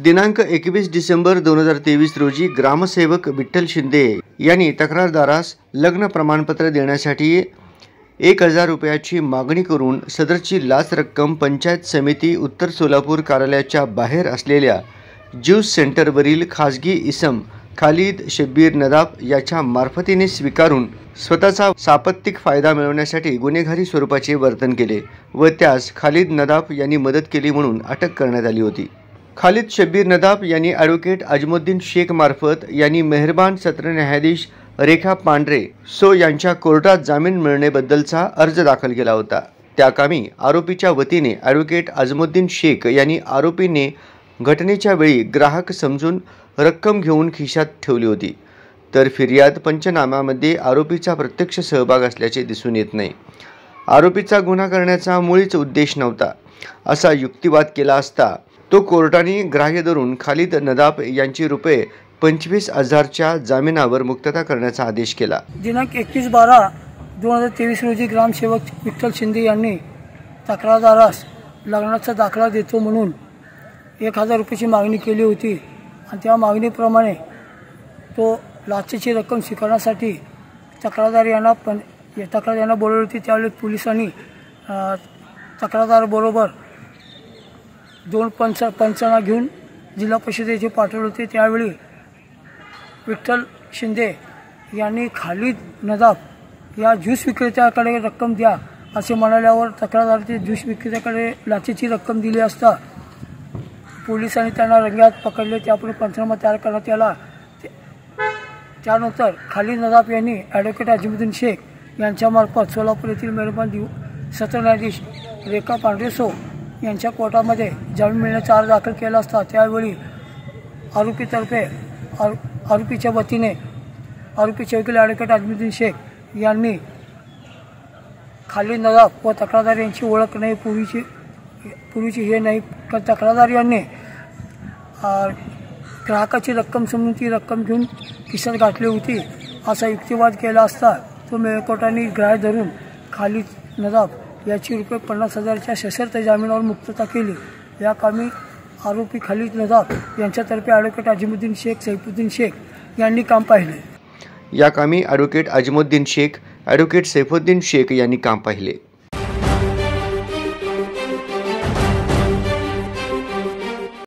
दिनांक 21 डिसेंबर 2023 रोजी ग्रामसेवक विठ्ठल शिंदे यांनी तक्रारदारास लग्न प्रमाणपत्र देण्यासाठी 1000 रुपयाची मागणी करून सदरची लाच रक्कम पंचायत समिती उत्तर सोलापूर कार्यालयाच्या बाहेर असलेल्या ज्यूस सेंटरवरील खाजगी इसम खालिद शब्बीर नदाफ याच्या मार्फतीने स्वीकारून स्वतःचा सापत्तिक फायदा मिळवण्यासाठी गुन्हेगारी स्वरूपाचे वर्तन केले व त्यास खालिद नदाफ यांनी मदत केली म्हणून अटक करण्यात आली होती। खालिद शब्बीर नदाफ यांनी ॲडव्होकेट अजमुद्दीन शेख मार्फत यांनी मेहरबान सत्र न्यायाधीश रेखा पांढरे सो यांच्या कोर्टात जामीन मिळण्याबद्दलचा अर्ज दाखल केला होता। त्या कामी आरोपीच्या वतीने ॲडव्होकेट अजमुद्दीन शेख यांनी आरोपीने घटनेच्या वेळी ग्राहक समजून रक्कम घेऊन खिशात ठेवली होती, तर फिर्याद पंचनाम्यामध्ये आरोपीचा प्रत्यक्ष सहभाग असल्याचे दिसून येत नाही। आरोपीचा गुन्हा करण्याचा मुळीच उद्देश नव्हता असा युक्तिवाद केला असता तो कोर्टाने ग्राह्य धरून खालिद नदाफ यांची ₹25,000च्या जामिनावर मुक्तता करण्याचा आदेश केला। दिनांक 21/12/2023 रोजी ग्रामसेवक विठ्ठल शिंदे यांनी तक्रारदारास लग्नाचा दाखला देतो म्हणून 1000 रुपयाची मागणी केली होती आणि त्या मागणीप्रमाणे तो लाचेची रक्कम स्वीकारण्यासाठी तक्रारदार यांना बोलवली होती। त्यावेळी पोलिसांनी तक्रारदाराबरोबर 2 पंचांना घेऊन जिल्हा परिषद येथे पाठवले होते। त्यावेळी विठ्ठल शिंदे यांनी खालिद नदाफ या ज्यूस विक्रेत्याकडे रक्कम द्या असे म्हणाल्यावर तक्रारदाराने ज्यूस विक्रेत्याकडे लाचेची रक्कम दिली असता पोलिसांनी त्यांना रंग्यात पकडले। त्यापुढे पंचनामा तयार करण्यात आला। त्यानंतर खालिद नदाफ यांनी ॲडव्होकेट अजमुद्दीन शेख यांच्यामार्फत सोलापूर येथील मेहरबान सत्र न्यायाधीश रेखा पांढरे सो यांच्या कोर्टामध्ये जामीन मिळण्याचा अर्ज दाखल केला असता त्यावेळी आरोपीच्या वतीने आरोपीचे वकील ॲडव्होकेट अजमुद्दीन शेख यांनी खालिद नदाफ व तक्रारदार यांची ओळख नाही पूर्वीची हे नाही तर तक्रारदार यांनी ग्राहकाची रक्कम समजून ती रक्कम घेऊन खिशात घातली होती असा युक्तिवाद केला असता तो कोर्टाने ग्राह्य धरून खालिद नदाफ याची ₹50,000च्या सशर्त जामिनावर मुक्तता केली। या कामी आरोपी खालिद नदाफ यांच्यातर्फे ॲडव्होकेट अजमुद्दीन शेख सैफुद्दीन शेख यांनी काम पाहिले। या कामी ॲडव्होकेट अजमुद्दीन शेख ॲडव्होकेट सैफुद्दीन शेख यांनी काम पाहिले।